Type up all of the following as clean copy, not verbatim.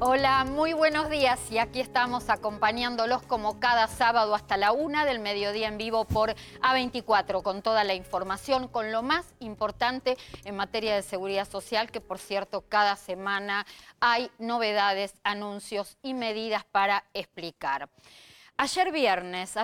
Hola, muy buenos días y aquí estamos acompañándolos como cada sábado hasta la 1 del mediodía en vivo por A24 con toda la información, con lo más importante en materia de seguridad social, que por cierto cada semana hay novedades, anuncios y medidas para explicar. Ayer viernes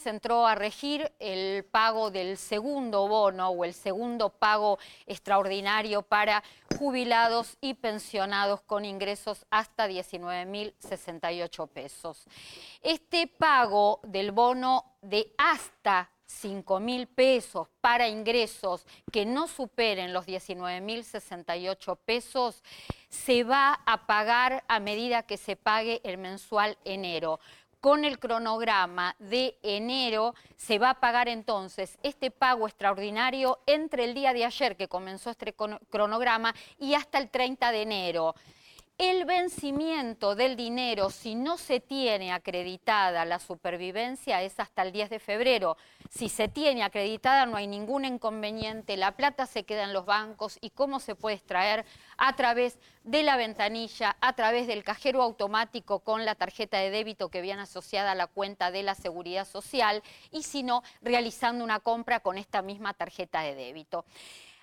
entró a regir el pago del segundo bono o el segundo pago extraordinario para jubilados y pensionados con ingresos hasta 19.068 pesos. Este pago del bono de hasta 5.000 pesos para ingresos que no superen los 19.068 pesos se va a pagar a medida que se pague el mensual enero. Con el cronograma de enero se va a pagar entonces este pago extraordinario entre el día de ayer que comenzó este cronograma y hasta el 30 de enero. El vencimiento del dinero, si no se tiene acreditada la supervivencia, es hasta el 10 de febrero. Si se tiene acreditada no hay ningún inconveniente, la plata se queda en los bancos y cómo se puede extraer a través de la ventanilla, a través del cajero automático con la tarjeta de débito que viene asociada a la cuenta de la Seguridad Social y si no, realizando una compra con esta misma tarjeta de débito.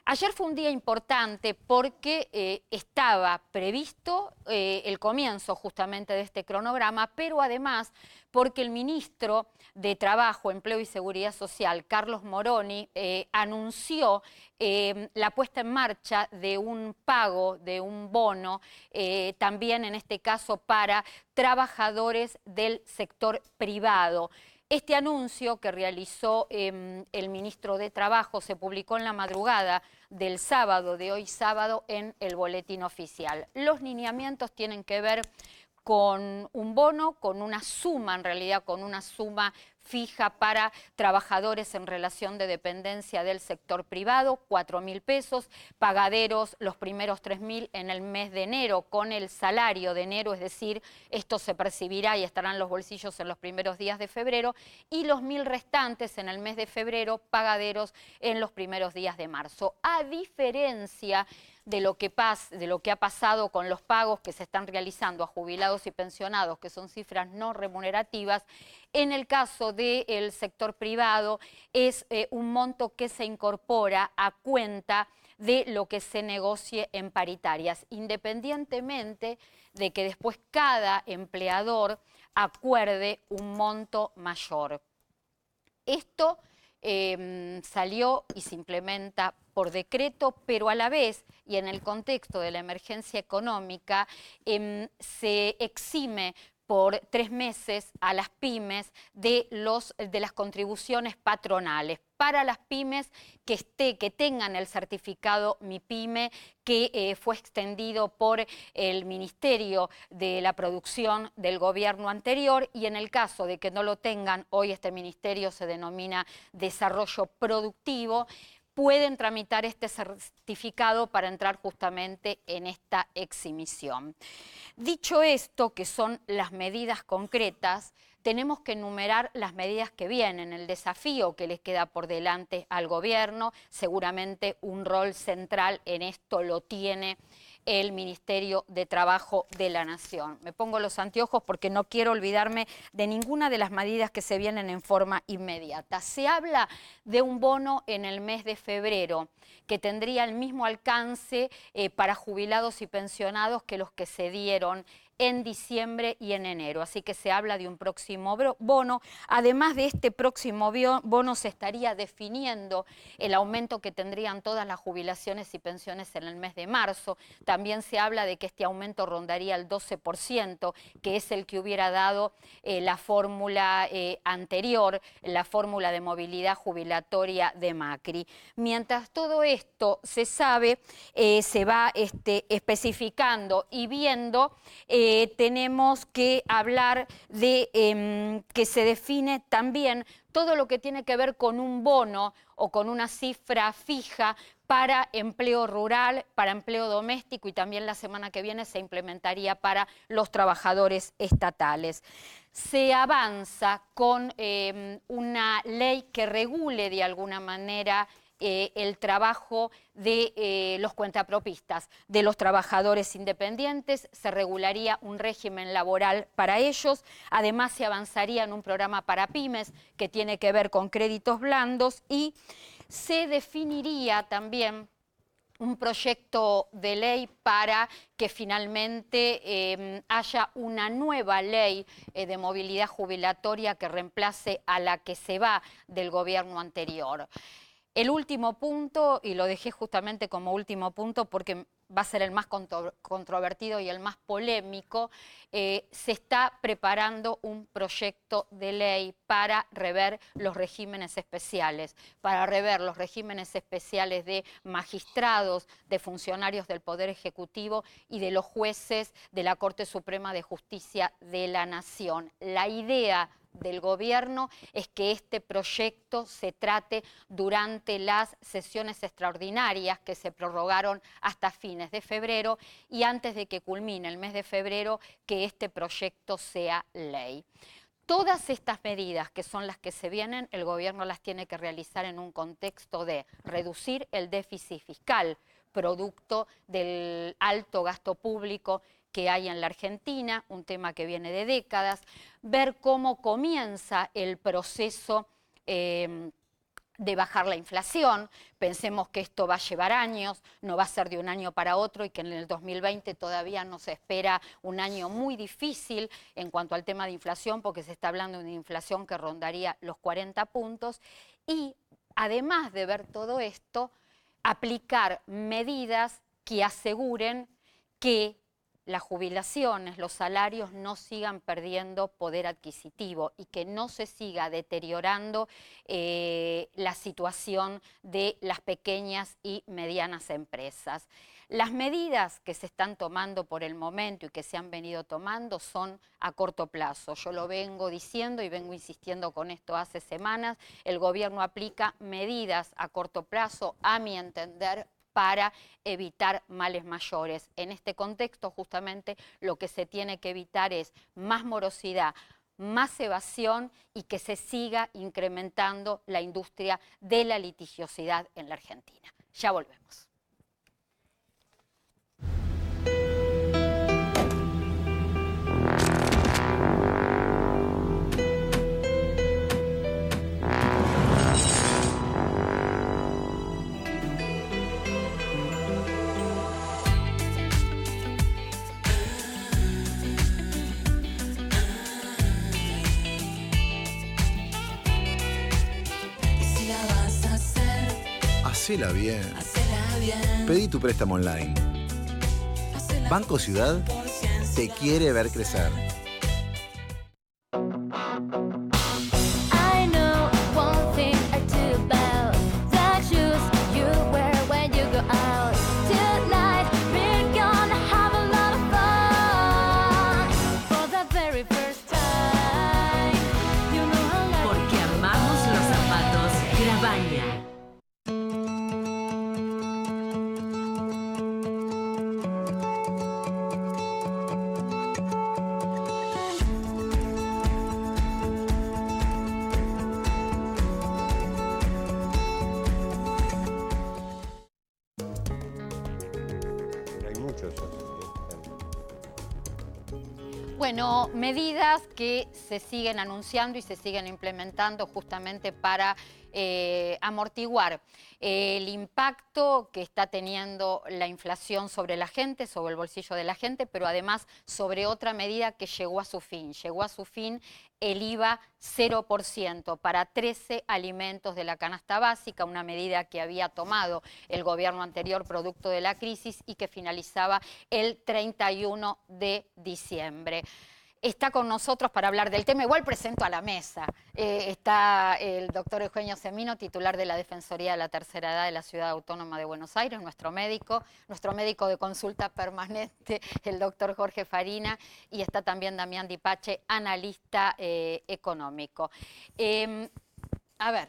Ayer fue un día importante porque estaba previsto el comienzo justamente de este cronograma, pero además porque el ministro de Trabajo, Empleo y Seguridad Social, Carlos Moroni, anunció la puesta en marcha de un pago, de un bono, también en este caso para trabajadores del sector privado. Este anuncio que realizó el ministro de Trabajo se publicó en la madrugada del sábado, de hoy sábado, en el boletín oficial. Los lineamientos tienen que ver con un bono, con una suma, en realidad con una suma fija para trabajadores en relación de dependencia del sector privado, 4.000 pesos, pagaderos los primeros 3.000 en el mes de enero con el salario de enero, es decir, esto se percibirá y estará en los bolsillos en los primeros días de febrero, y los 1.000 restantes en el mes de febrero, pagaderos en los primeros días de marzo. A diferencia de lo que ha pasado con los pagos que se están realizando a jubilados y pensionados, que son cifras no remunerativas, en el caso del sector privado es un monto que se incorpora a cuenta de lo que se negocie en paritarias, independientemente de que después cada empleador acuerde un monto mayor. Esto salió y se implementa por decreto, pero a la vez, y en el contexto de la emergencia económica, se exime por 3 meses a las pymes de las contribuciones patronales. Para las pymes que tengan el certificado MIPYME que fue extendido por el Ministerio de la Producción del gobierno anterior, y en el caso de que no lo tengan, hoy este ministerio se denomina Desarrollo Productivo, pueden tramitar este certificado para entrar justamente en esta exhibición. Dicho esto, que son las medidas concretas, tenemos que enumerar las medidas que vienen, el desafío que les queda por delante al gobierno. Seguramente un rol central en esto lo tiene el Ministerio de Trabajo de la Nación. Me pongo los anteojos porque no quiero olvidarme de ninguna de las medidas que se vienen en forma inmediata. Se habla de un bono en el mes de febrero que tendría el mismo alcance para jubilados y pensionados que los que se dieron en diciembre y en enero. Así que se habla de un próximo bono. Además de este próximo bono se estaría definiendo el aumento que tendrían todas las jubilaciones y pensiones en el mes de marzo. También se habla de que este aumento rondaría el 12%, que es el que hubiera dado la fórmula anterior, la fórmula de movilidad jubilatoria de Macri. Mientras todo esto se sabe, se va especificando y viendo, tenemos que hablar de que se define también todo lo que tiene que ver con un bono o con una cifra fija para empleo rural, para empleo doméstico, y también la semana que viene se implementaría para los trabajadores estatales. Se avanza con una ley que regule de alguna manera el trabajo de los cuentapropistas, de los trabajadores independientes, se regularía un régimen laboral para ellos, además se avanzaría en un programa para pymes que tiene que ver con créditos blandos y se definiría también un proyecto de ley para que finalmente haya una nueva ley de movilidad jubilatoria que reemplace a la que se va del gobierno anterior. El último punto, y lo dejé justamente como último punto porque va a ser el más controvertido y el más polémico, se está preparando un proyecto de ley para rever los regímenes especiales, de magistrados, de funcionarios del Poder Ejecutivo y de los jueces de la Corte Suprema de Justicia de la Nación. La idea del gobierno es que este proyecto se trate durante las sesiones extraordinarias que se prorrogaron hasta fines de febrero y antes de que culmine el mes de febrero que este proyecto sea ley. Todas estas medidas que son las que se vienen, el gobierno las tiene que realizar en un contexto de reducir el déficit fiscal, producto del alto gasto público que hay en la Argentina, un tema que viene de décadas, ver cómo comienza el proceso de bajar la inflación. Pensemos que esto va a llevar años, no va a ser de un año para otro y que en el 2020 todavía nos espera un año muy difícil en cuanto al tema de inflación, porque se está hablando de una inflación que rondaría los 40 puntos. Y además de ver todo esto, aplicar medidas que aseguren que las jubilaciones, los salarios no sigan perdiendo poder adquisitivo y que no se siga deteriorando la situación de las pequeñas y medianas empresas. Las medidas que se están tomando por el momento y que se han venido tomando son a corto plazo. Yo lo vengo diciendo y vengo insistiendo con esto hace semanas. El gobierno aplica medidas a corto plazo, a mi entender, para evitar males mayores. En este contexto, justamente, lo que se tiene que evitar es más morosidad, más evasión y que se siga incrementando la industria de la litigiosidad en la Argentina. Ya volvemos. Hacela bien. Pedí tu préstamo online. Banco Ciudad te quiere ver crecer. Porque amamos los zapatos Grabaña. Bueno, medidas que se siguen anunciando y se siguen implementando justamente para amortiguar el impacto que está teniendo la inflación sobre la gente, sobre el bolsillo de la gente, pero además sobre otra medida que llegó a su fin. Llegó a su fin el IVA 0% para 13 alimentos de la canasta básica, una medida que había tomado el gobierno anterior producto de la crisis y que finalizaba el 31 de diciembre. Está con nosotros para hablar del tema. Igual presento a la mesa. Está el doctor Eugenio Semino, titular de la Defensoría de la Tercera Edad de la Ciudad Autónoma de Buenos Aires, nuestro médico de consulta permanente, el doctor Jorge Farina, y está también Damián Dipache, analista económico. A ver,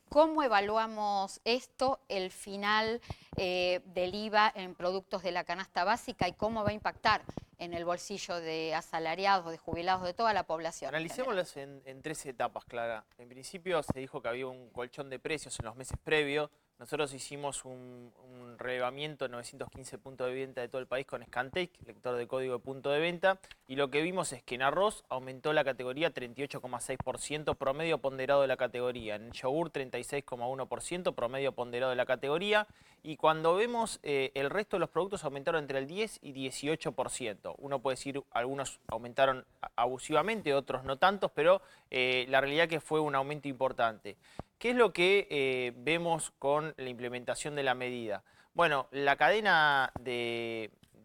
¿cómo evaluamos esto, el final del IVA en productos de la canasta básica y cómo va a impactar en el bolsillo de asalariados, de jubilados, de toda la población? Analicémoslas en tres etapas, Clara. En principio se dijo que había un colchón de precios en los meses previos, Nosotros hicimos un relevamiento de 915 puntos de venta de todo el país con Scantec, lector de código de punto de venta, y lo que vimos es que en arroz aumentó la categoría 38,6%, promedio ponderado de la categoría, en yogur 36,1%, promedio ponderado de la categoría, y cuando vemos el resto de los productos aumentaron entre el 10 y 18%. Uno puede decir, algunos aumentaron abusivamente, otros no tantos, pero la realidad es que fue un aumento importante. ¿Qué es lo que vemos con la implementación de la medida? Bueno, la cadena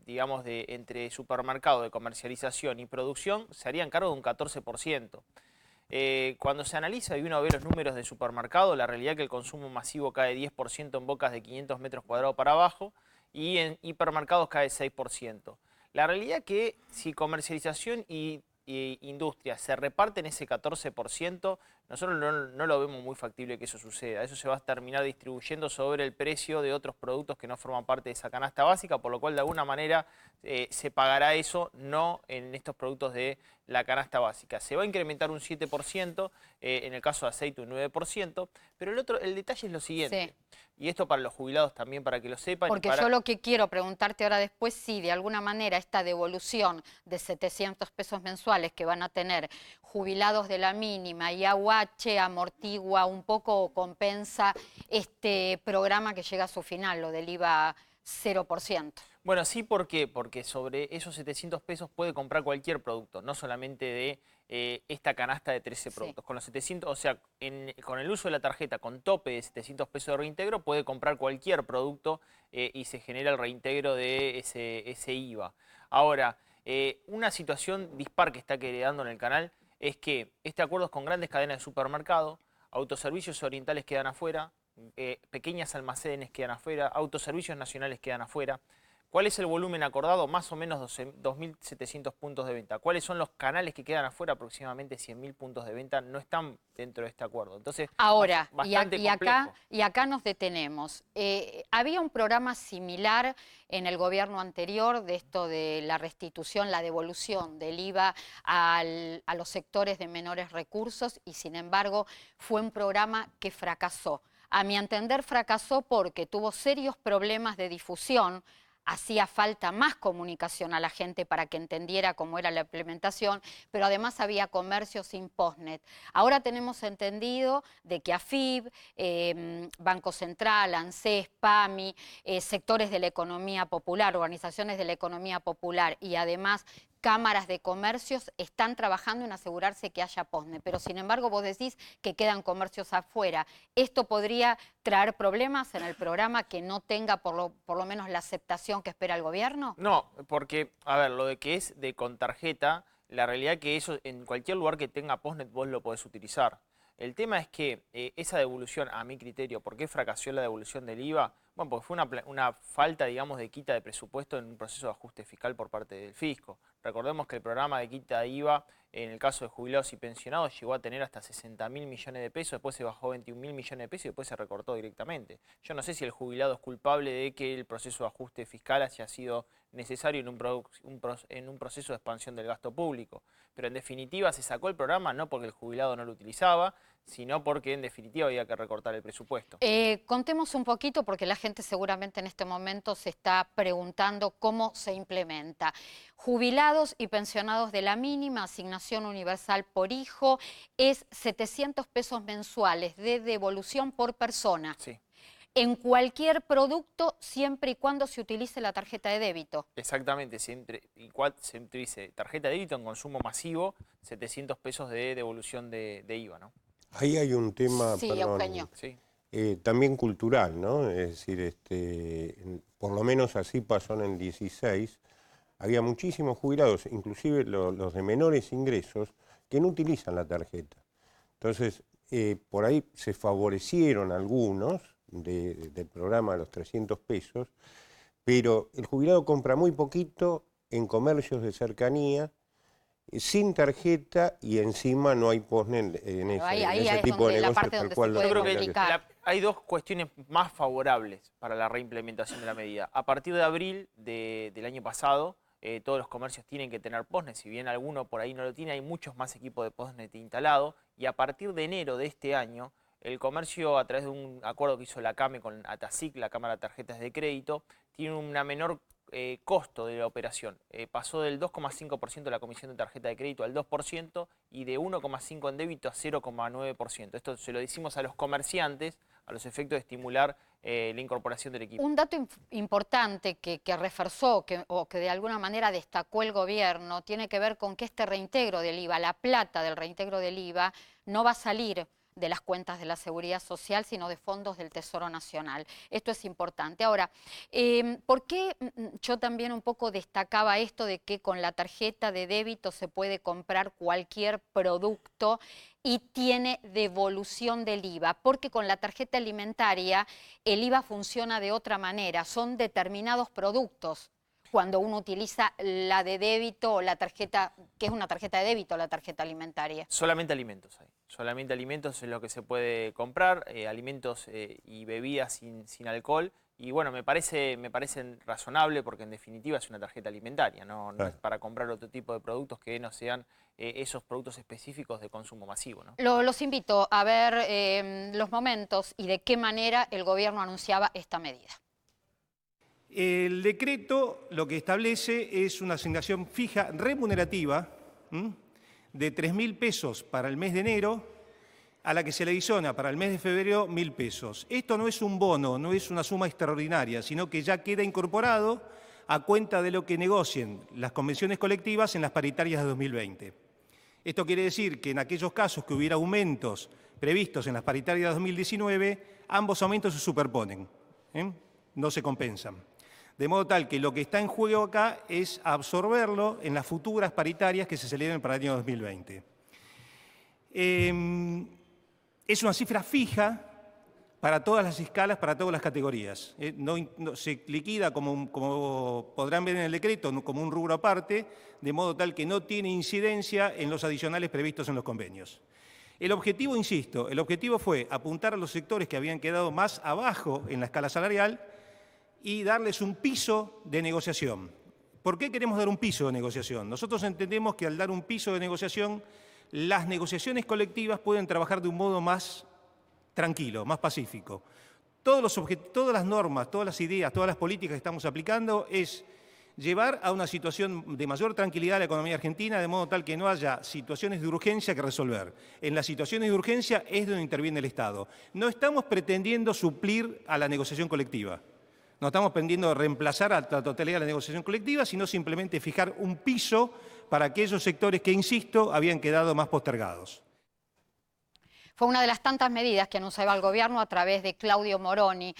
digamos, entre supermercado de comercialización y producción se harían cargo de un 14%. Cuando se analiza y uno ve los números de supermercado, la realidad es que el consumo masivo cae 10% en bocas de 500 metros cuadrados para abajo y en hipermercados cae 6%. La realidad es que si comercialización y industria se reparten ese 14%, nosotros no lo vemos muy factible que eso suceda. Eso se va a terminar distribuyendo sobre el precio de otros productos que no forman parte de esa canasta básica, por lo cual de alguna manera se pagará eso, no en estos productos de la canasta básica. Se va a incrementar un 7%, en el caso de aceite un 9%, pero el detalle es lo siguiente, sí. Y esto para los jubilados también, para que lo sepan. Porque yo lo que quiero preguntarte ahora después, si de alguna manera esta devolución de 700 pesos mensuales que van a tener jubilados de la mínima y AUH amortigua un poco o compensa este programa que llega a su final, lo del IVA 0%. Bueno, sí, ¿por qué? Porque sobre esos 700 pesos puede comprar cualquier producto, no solamente de esta canasta de 13 productos. Sí. Con los 700, o sea, con el uso de la tarjeta con tope de 700 pesos de reintegro, puede comprar cualquier producto y se genera el reintegro de ese IVA. Ahora, una situación dispar que está quedando en el canal es que este acuerdo es con grandes cadenas de supermercado, autoservicios orientales quedan afuera, pequeñas almacenes quedan afuera, autoservicios nacionales quedan afuera. ¿Cuál es el volumen acordado? Más o menos 2.700 puntos de venta. ¿Cuáles son los canales que quedan afuera? Aproximadamente 100.000 puntos de venta no están dentro de este acuerdo. Entonces, ahora, y acá nos detenemos. Había un programa similar en el gobierno anterior de esto de la restitución, la devolución del IVA a los sectores de menores recursos y sin embargo fue un programa que fracasó. A mi entender fracasó porque tuvo serios problemas de difusión. Hacía falta más comunicación a la gente para que entendiera cómo era la implementación, pero además había comercio sin postnet. Ahora tenemos entendido de que AFIP, Banco Central, ANSES, PAMI, sectores de la economía popular, organizaciones de la economía popular y además cámaras de comercios están trabajando en asegurarse que haya postnet, pero sin embargo vos decís que quedan comercios afuera. ¿Esto podría traer problemas en el programa que no tenga por lo menos la aceptación que espera el gobierno? No, porque, a ver, lo de que es de con tarjeta, la realidad es que eso en cualquier lugar que tenga postnet vos lo podés utilizar. El tema es que esa devolución, a mi criterio, ¿por qué fracasó la devolución del IVA? Bueno, porque fue una falta, digamos, de quita de presupuesto en un proceso de ajuste fiscal por parte del fisco. Recordemos que el programa de quita de IVA, en el caso de jubilados y pensionados, llegó a tener hasta 60.000 millones de pesos, después se bajó 21.000 millones de pesos y después se recortó directamente. Yo no sé si el jubilado es culpable de que el proceso de ajuste fiscal haya sido necesario en un proceso de expansión del gasto público. Pero en definitiva se sacó el programa no porque el jubilado no lo utilizaba, sino porque en definitiva había que recortar el presupuesto. Contemos un poquito porque la gente seguramente en este momento se está preguntando cómo se implementa. Jubilados y pensionados de la mínima, asignación universal por hijo, es 700 pesos mensuales de devolución por persona. Sí. En cualquier producto, siempre y cuando se utilice la tarjeta de débito. Exactamente, siempre y cuando se utilice tarjeta de débito en consumo masivo, 700 pesos de devolución de IVA, ¿no? Ahí hay un tema, sí, perdón, Eugenio. Sí. También cultural, ¿no? Es decir, por lo menos así pasó en el 16, había muchísimos jubilados, inclusive los de menores ingresos, que no utilizan la tarjeta. Entonces, por ahí se favorecieron algunos del programa de los 300 pesos, pero el jubilado compra muy poquito en comercios de cercanía, sin tarjeta y encima no hay postnet en ese tipo de negocios tal cual. Yo creo que hay dos cuestiones más favorables para la reimplementación de la medida. A partir de abril del año pasado, todos los comercios tienen que tener postnet, si bien alguno por ahí no lo tiene, hay muchos más equipos de postnet instalados y a partir de enero de este año el comercio, a través de un acuerdo que hizo la CAME con ATASIC, la Cámara de Tarjetas de Crédito, tiene una menor costo de la operación. Pasó del 2,5% de la comisión de tarjeta de crédito al 2% y de 1,5% en débito a 0,9%. Esto se lo decimos a los comerciantes a los efectos de estimular la incorporación del equipo. Un dato importante que reforzó o que de alguna manera destacó el gobierno tiene que ver con que este reintegro del IVA, la plata del reintegro del IVA, no va a salir de las cuentas de la Seguridad Social, sino de fondos del Tesoro Nacional. Esto es importante. Ahora, ¿por qué yo también un poco destacaba esto de que con la tarjeta de débito se puede comprar cualquier producto y tiene devolución del IVA? Porque con la tarjeta alimentaria el IVA funciona de otra manera, son determinados productos. Cuando uno utiliza la de débito o la tarjeta, que es una tarjeta de débito, la tarjeta alimentaria. Solamente alimentos hay. Solamente alimentos es lo que se puede comprar, alimentos y bebidas sin alcohol. Y bueno, me parece razonable porque en definitiva es una tarjeta alimentaria, no es para comprar otro tipo de productos que no sean esos productos específicos de consumo masivo, ¿no? Los invito a ver los momentos y de qué manera el gobierno anunciaba esta medida. El decreto lo que establece es una asignación fija remunerativa de 3.000 pesos para el mes de enero, a la que se le adiciona para el mes de febrero 1.000 pesos. Esto no es un bono, no es una suma extraordinaria, sino que ya queda incorporado a cuenta de lo que negocien las convenciones colectivas en las paritarias de 2020. Esto quiere decir que en aquellos casos que hubiera aumentos previstos en las paritarias de 2019, ambos aumentos se superponen, no se compensan. De modo tal que lo que está en juego acá es absorberlo en las futuras paritarias que se celebren para el año 2020. Es una cifra fija para todas las escalas, para todas las categorías. No se liquida, como podrán ver en el decreto, como un rubro aparte, de modo tal que no tiene incidencia en los adicionales previstos en los convenios. El objetivo, insisto, el objetivo fue apuntar a los sectores que habían quedado más abajo en la escala salarial y darles un piso de negociación. ¿Por qué queremos dar un piso de negociación? Nosotros entendemos que al dar un piso de negociación, las negociaciones colectivas pueden trabajar de un modo más tranquilo, más pacífico. Todas las normas, todas las ideas, todas las políticas que estamos aplicando es llevar a una situación de mayor tranquilidad a la economía argentina, de modo tal que no haya situaciones de urgencia que resolver. En las situaciones de urgencia es donde interviene el Estado. No estamos pretendiendo suplir a la negociación colectiva. No estamos pretendiendo reemplazar a la totalidad de la negociación colectiva, sino simplemente fijar un piso para aquellos sectores que, insisto, habían quedado más postergados. Fue una de las tantas medidas que anunciaba el gobierno a través de Claudio Moroni,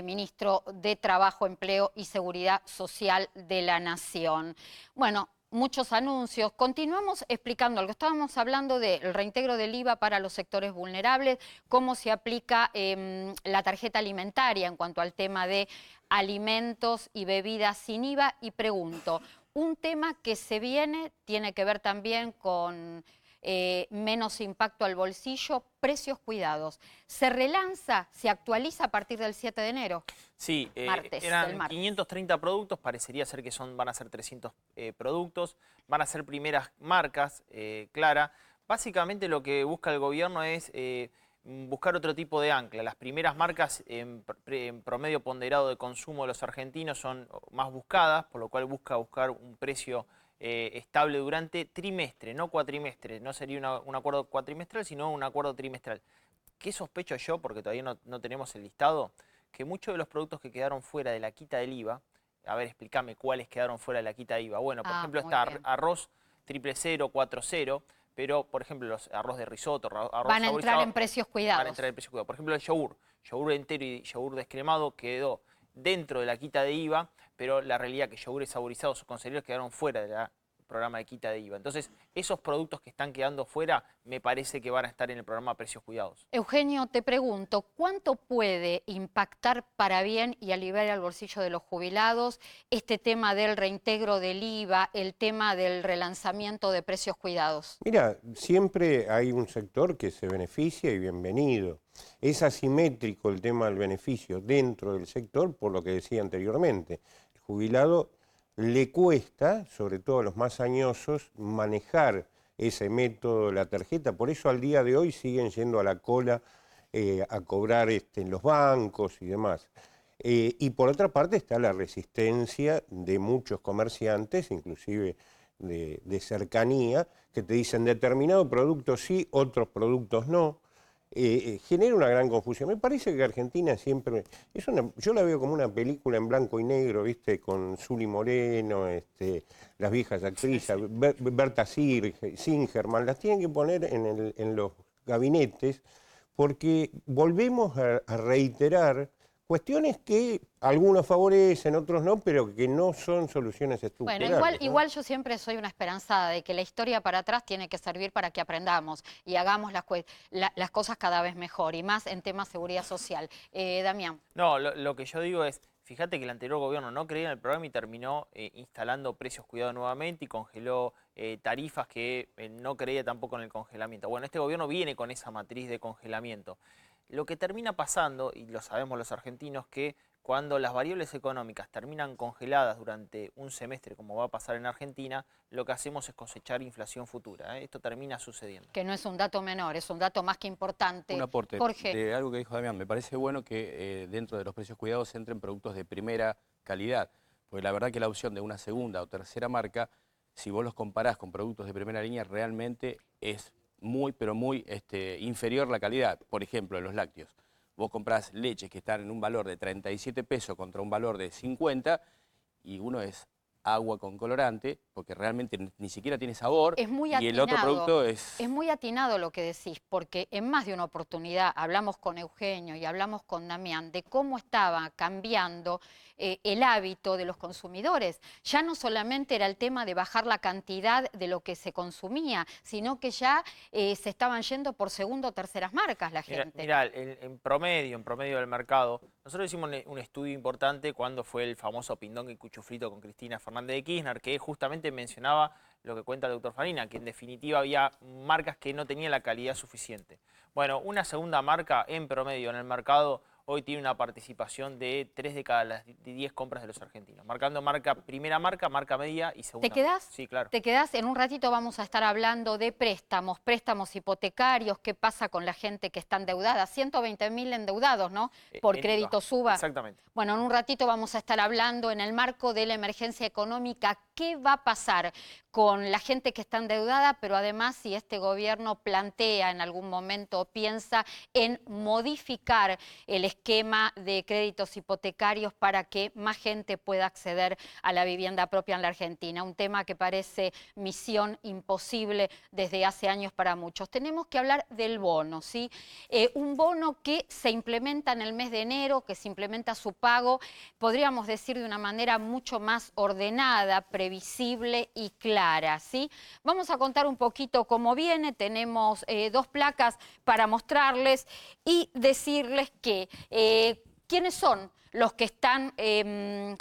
ministro de Trabajo, Empleo y Seguridad Social de la Nación. Bueno, muchos anuncios. Continuamos explicando algo. Estábamos hablando del reintegro del IVA para los sectores vulnerables, cómo se aplica la tarjeta alimentaria en cuanto al tema de alimentos y bebidas sin IVA. Y pregunto, un tema que se viene tiene que ver también con menos impacto al bolsillo, precios cuidados. ¿Se relanza, se actualiza a partir del 7 de enero? Sí, martes. 530 productos, parecería ser que van a ser 300 productos, van a ser primeras marcas, Clara. Básicamente lo que busca el gobierno es buscar otro tipo de ancla. Las primeras marcas en promedio ponderado de consumo de los argentinos son más buscadas, por lo cual buscar un precio estable durante trimestre, no cuatrimestre. No sería un acuerdo cuatrimestral, sino un acuerdo trimestral. ¿Qué sospecho yo? Porque todavía no tenemos el listado, que muchos de los productos que quedaron fuera de la quita del IVA, a ver, explícame cuáles quedaron fuera de la quita de IVA. Bueno, por ejemplo, está arroz 000, 40, pero, por ejemplo, los arroz de risotto, arroz van a entrar en precios cuidados. Van a entrar en precios cuidados. Por ejemplo, el yogur entero y yogur descremado quedó dentro de la quita de IVA, pero la realidad es que yogures saborizados o con cereales quedaron fuera del programa de quita de IVA. Entonces, esos productos que están quedando fuera, me parece que van a estar en el programa Precios Cuidados. Eugenio, te pregunto, ¿cuánto puede impactar para bien y aliviar el bolsillo de los jubilados este tema del reintegro del IVA, el tema del relanzamiento de Precios Cuidados? Mira, siempre hay un sector que se beneficia y bienvenido. Es asimétrico el tema del beneficio dentro del sector, por lo que decía anteriormente. El jubilado le cuesta, sobre todo a los más añosos, manejar ese método de la tarjeta. Por eso al día de hoy siguen yendo a la cola a cobrar en los bancos y demás. Y por otra parte está la resistencia de muchos comerciantes, inclusive de cercanía, que te dicen determinado producto sí, otros productos no. Genera una gran confusión. Me parece que Argentina siempre... yo la veo como una película en blanco y negro, ¿viste? Con Zuli Moreno, las viejas actrices, Berta Singerman, las tienen que poner en los gabinetes, porque volvemos a reiterar cuestiones que algunos favorecen, otros no, pero que no son soluciones estructurales. Bueno, ¿no? igual yo siempre soy una esperanzada de que la historia para atrás tiene que servir para que aprendamos y hagamos las cosas cada vez mejor, y más en temas de seguridad social. Damián. No, lo que yo digo es, fíjate que el anterior gobierno no creía en el programa y terminó instalando precios cuidados nuevamente y congeló tarifas que no creía tampoco en el congelamiento. Bueno, este gobierno viene con esa matriz de congelamiento. Lo que termina pasando, y lo sabemos los argentinos, que cuando las variables económicas terminan congeladas durante un semestre, como va a pasar en Argentina, lo que hacemos es cosechar inflación futura. Esto termina sucediendo. Que no es un dato menor, es un dato más que importante. Un aporte Jorge. de algo que dijo Damián. Me parece bueno que dentro de los precios cuidados entren productos de primera calidad, porque la verdad que la opción de una segunda o tercera marca, si vos los comparás con productos de primera línea, realmente es muy, pero muy inferior la calidad. Por ejemplo, en los lácteos. Vos comprás leches que están en un valor de 37 pesos contra un valor de 50 y uno es agua con colorante, porque realmente ni siquiera tiene sabor, Es muy y atinado, el otro producto es... Es muy atinado lo que decís, porque en más de una oportunidad hablamos con Eugenio y hablamos con Damián de cómo estaba cambiando el hábito de los consumidores. Ya no solamente era el tema de bajar la cantidad de lo que se consumía, sino que ya se estaban yendo por segunda o terceras marcas la gente. Mirá, en promedio del mercado, nosotros hicimos un estudio importante cuando fue el famoso pindón y cuchuflito con Cristina Fernández de Kirchner, que justamente mencionaba lo que cuenta el doctor Farina, que en definitiva había marcas que no tenían la calidad suficiente. Bueno, una segunda marca en promedio en el mercado hoy tiene una participación de 3 de cada las 10 compras de los argentinos, marcando primera marca, marca media y segunda. ¿Te quedás? Sí, claro. ¿Te quedás? En un ratito vamos a estar hablando de préstamos hipotecarios, qué pasa con la gente que está endeudada. 120.000 endeudados, ¿no? Por crédito suba. Exactamente. Bueno, en un ratito vamos a estar hablando en el marco de la emergencia económica, qué va a pasar con la gente que está endeudada, pero además si este gobierno plantea en algún momento o piensa en modificar el esquema de créditos hipotecarios para que más gente pueda acceder a la vivienda propia en la Argentina. Un tema que parece misión imposible desde hace años para muchos. Tenemos que hablar del bono, ¿sí? Un bono que se implementa en el mes de enero, que se implementa su pago, podríamos decir de una manera mucho más ordenada, previsible y clara, ¿sí? Vamos a contar un poquito cómo viene. Tenemos 2 placas para mostrarles y decirles que quiénes son los que están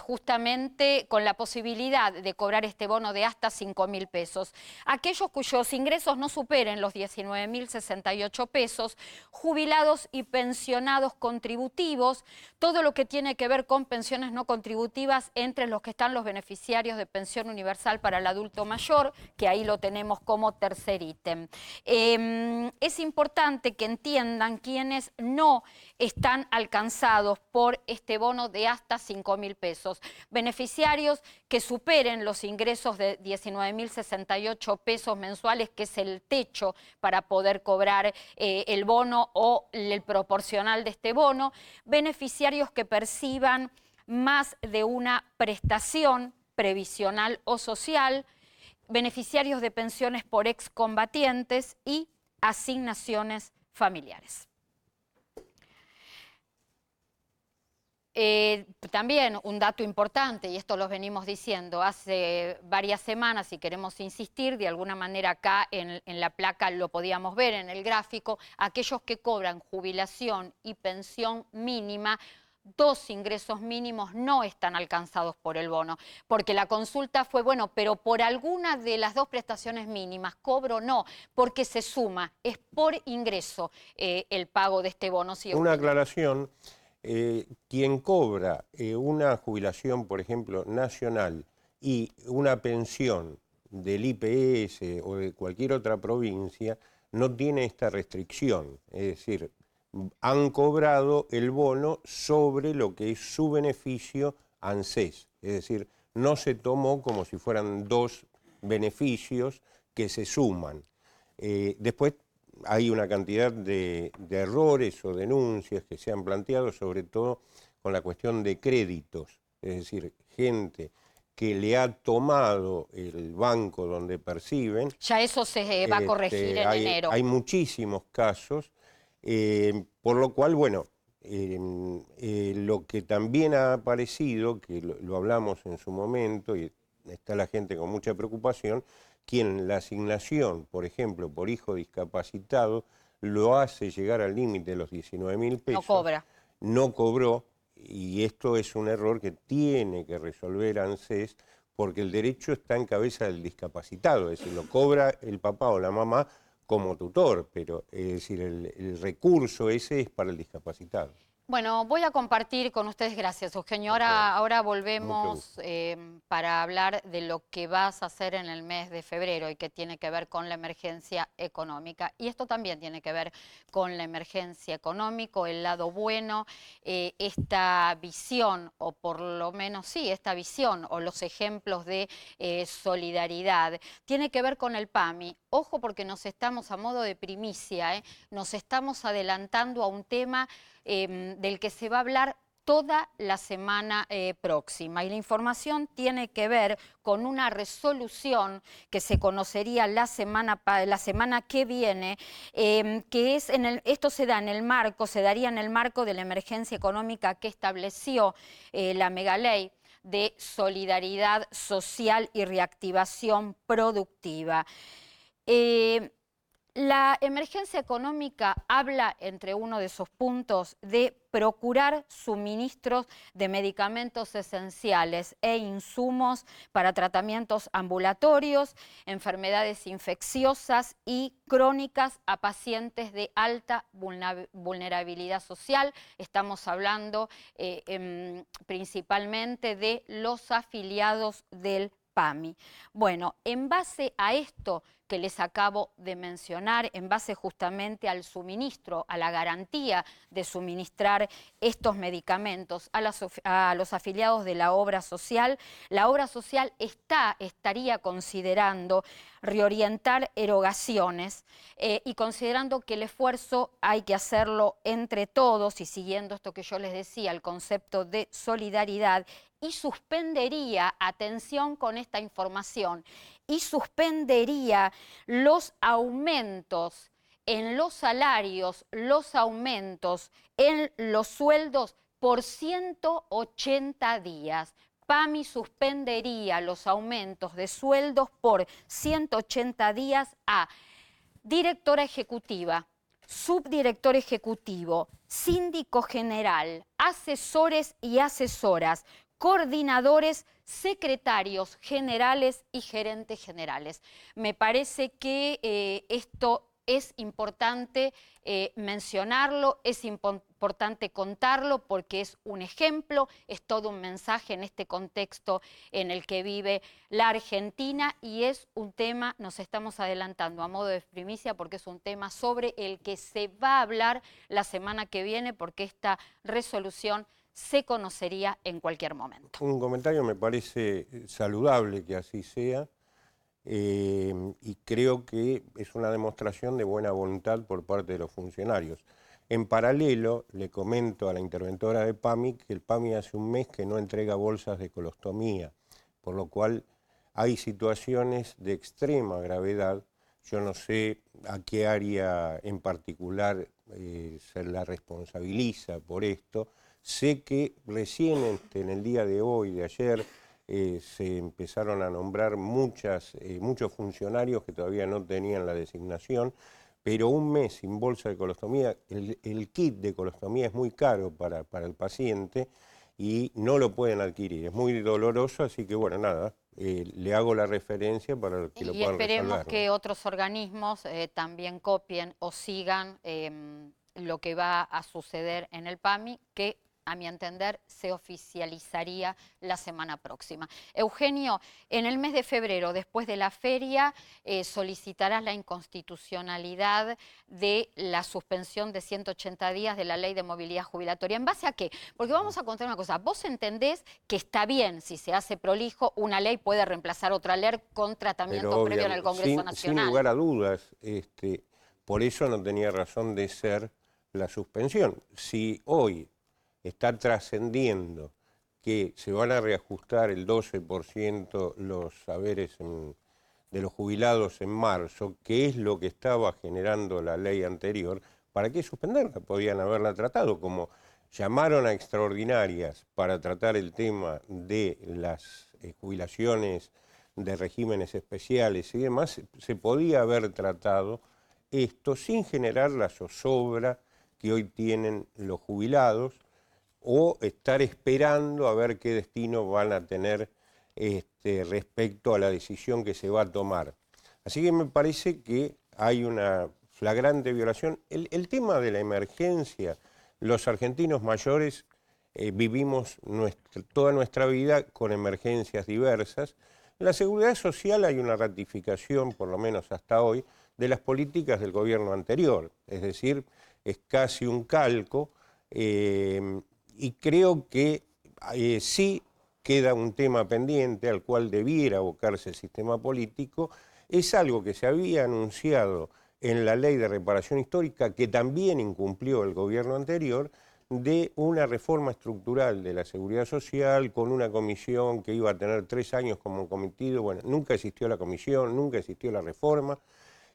justamente con la posibilidad de cobrar este bono de hasta 5.000 pesos. Aquellos cuyos ingresos no superen los 19.068 pesos, jubilados y pensionados contributivos, todo lo que tiene que ver con pensiones no contributivas, entre los que están los beneficiarios de pensión universal para el adulto mayor, que ahí lo tenemos como tercer ítem. Es importante que entiendan quienes no están alcanzados por este bono de hasta 5.000 pesos. Beneficiarios que superen los ingresos de 19.068 pesos mensuales, que es el techo para poder cobrar el bono o el proporcional de este bono. Beneficiarios que perciban más de una prestación previsional o social. Beneficiarios de pensiones por excombatientes y asignaciones familiares. También un dato importante, y esto lo venimos diciendo hace varias semanas y queremos insistir, de alguna manera acá en la placa lo podíamos ver en el gráfico, aquellos que cobran jubilación y pensión mínima, 2 ingresos mínimos no están alcanzados por el bono, porque la consulta fue, bueno, pero por alguna de las 2 prestaciones mínimas, cobro no, porque se suma, es por ingreso el pago de este bono. ¿Sí? Una aclaración. Quien cobra una jubilación, por ejemplo, nacional y una pensión del IPS o de cualquier otra provincia, no tiene esta restricción. Es decir, han cobrado el bono sobre lo que es su beneficio ANSES. Es decir, no se tomó como si fueran dos beneficios que se suman. Después hay una cantidad de errores o denuncias que se han planteado, sobre todo con la cuestión de créditos. Es decir, gente que le ha tomado el banco donde perciben. Ya eso se va a corregir en enero. Hay muchísimos casos, por lo cual, bueno, lo que también ha aparecido, que lo hablamos en su momento, y está la gente con mucha preocupación, quien la asignación, por ejemplo, por hijo discapacitado, lo hace llegar al límite de los 19.000 pesos. No cobra. No cobró, y esto es un error que tiene que resolver ANSES, porque el derecho está en cabeza del discapacitado, es decir, lo cobra el papá o la mamá como tutor, pero es decir, el recurso ese es para el discapacitado. Bueno, voy a compartir con ustedes, gracias Eugenio. Ahora volvemos para hablar de lo que vas a hacer en el mes de febrero y que tiene que ver con la emergencia económica. Y esto también tiene que ver con la emergencia económica, el lado bueno, esta visión, o por lo menos sí, esta visión o los ejemplos de solidaridad, tiene que ver con el PAMI. Ojo porque nos estamos, a modo de primicia, nos estamos adelantando a un tema del que se va a hablar toda la semana próxima. Y la información tiene que ver con una resolución que se conocería la semana que viene, que es esto se daría en el marco de la emergencia económica que estableció la megaley de solidaridad social y reactivación productiva. La emergencia económica habla, entre uno de esos puntos, de procurar suministros de medicamentos esenciales e insumos para tratamientos ambulatorios, enfermedades infecciosas y crónicas a pacientes de alta vulnerabilidad social. Estamos hablando principalmente de los afiliados del PAMI. Bueno, en base a esto que les acabo de mencionar, en base justamente al suministro, a la garantía de suministrar estos medicamentos a los afiliados de la obra social estaría considerando reorientar erogaciones y considerando que el esfuerzo hay que hacerlo entre todos y siguiendo esto que yo les decía, el concepto de solidaridad, y suspendería, atención con esta información, y suspendería los aumentos en los salarios, los aumentos en los sueldos por 180 días. PAMI suspendería los aumentos de sueldos por 180 días a directora ejecutiva, subdirector ejecutivo, síndico general, asesores y asesoras, coordinadores, secretarios generales y gerentes generales. Me parece que esto es importante mencionarlo, es importante contarlo porque es un ejemplo, es todo un mensaje en este contexto en el que vive la Argentina y es un tema, nos estamos adelantando a modo de primicia porque es un tema sobre el que se va a hablar la semana que viene porque esta resolución se conocería en cualquier momento. Un comentario, me parece saludable que así sea, y creo que es una demostración de buena voluntad por parte de los funcionarios. En paralelo, le comento a la interventora de PAMI que el PAMI hace un mes que no entrega bolsas de colostomía, por lo cual hay situaciones de extrema gravedad. Yo no sé a qué área en particular se la responsabiliza por esto. Sé que recién en el día de hoy, de ayer, se empezaron a nombrar muchos funcionarios que todavía no tenían la designación, pero un mes sin bolsa de colostomía, el kit de colostomía es muy caro para el paciente y no lo pueden adquirir, es muy doloroso, así que bueno, nada, le hago la referencia para que lo puedan resolver. Y esperemos que otros organismos también copien o sigan lo que va a suceder en el PAMI, que a mi entender, se oficializaría la semana próxima. Eugenio, en el mes de febrero, después de la feria, solicitarás la inconstitucionalidad de la suspensión de 180 días de la Ley de Movilidad Jubilatoria. ¿En base a qué? Porque vamos a contar una cosa. Vos entendés que está bien, si se hace prolijo, una ley puede reemplazar otra ley con tratamiento previo en el Congreso Nacional. Sin lugar a dudas, por eso no tenía razón de ser la suspensión. Si hoy está trascendiendo que se van a reajustar el 12% los saberes de los jubilados en marzo, que es lo que estaba generando la ley anterior, ¿para qué suspenderla? Podían haberla tratado, como llamaron a extraordinarias para tratar el tema de las jubilaciones de regímenes especiales y demás, se podía haber tratado esto sin generar la zozobra que hoy tienen los jubilados, o estar esperando a ver qué destino van a tener respecto a la decisión que se va a tomar. Así que me parece que hay una flagrante violación. El tema de la emergencia, los argentinos mayores vivimos toda nuestra vida con emergencias diversas. En la seguridad social hay una ratificación, por lo menos hasta hoy, de las políticas del gobierno anterior, es decir, es casi un calco, y creo que sí queda un tema pendiente al cual debiera abocarse el sistema político. Es algo que se había anunciado en la Ley de Reparación Histórica, que también incumplió el gobierno anterior, de una reforma estructural de la seguridad social con una comisión que iba a tener 3 años como cometido. Bueno, nunca existió la comisión, nunca existió la reforma,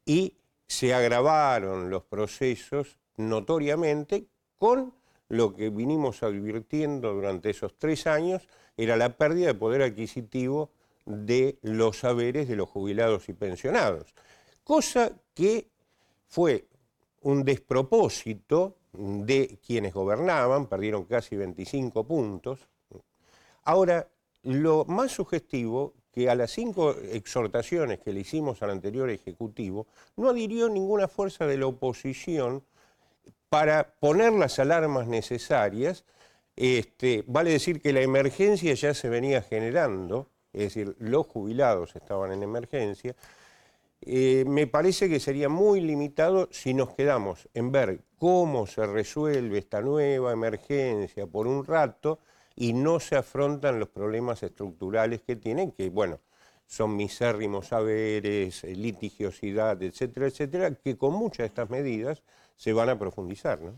y se agravaron los procesos notoriamente con lo que vinimos advirtiendo durante esos 3 años, era la pérdida de poder adquisitivo de los saberes de los jubilados y pensionados. Cosa que fue un despropósito de quienes gobernaban, perdieron casi 25 puntos. Ahora, lo más sugestivo, que a las 5 exhortaciones que le hicimos al anterior Ejecutivo, no adhirió ninguna fuerza de la oposición para poner las alarmas necesarias. Vale decir que la emergencia ya se venía generando, es decir, los jubilados estaban en emergencia. Me parece que sería muy limitado si nos quedamos en ver cómo se resuelve esta nueva emergencia por un rato y no se afrontan los problemas estructurales que tienen, que bueno, son misérrimos saberes, litigiosidad, etcétera, etcétera, que con muchas de estas medidas se van a profundizar, ¿no?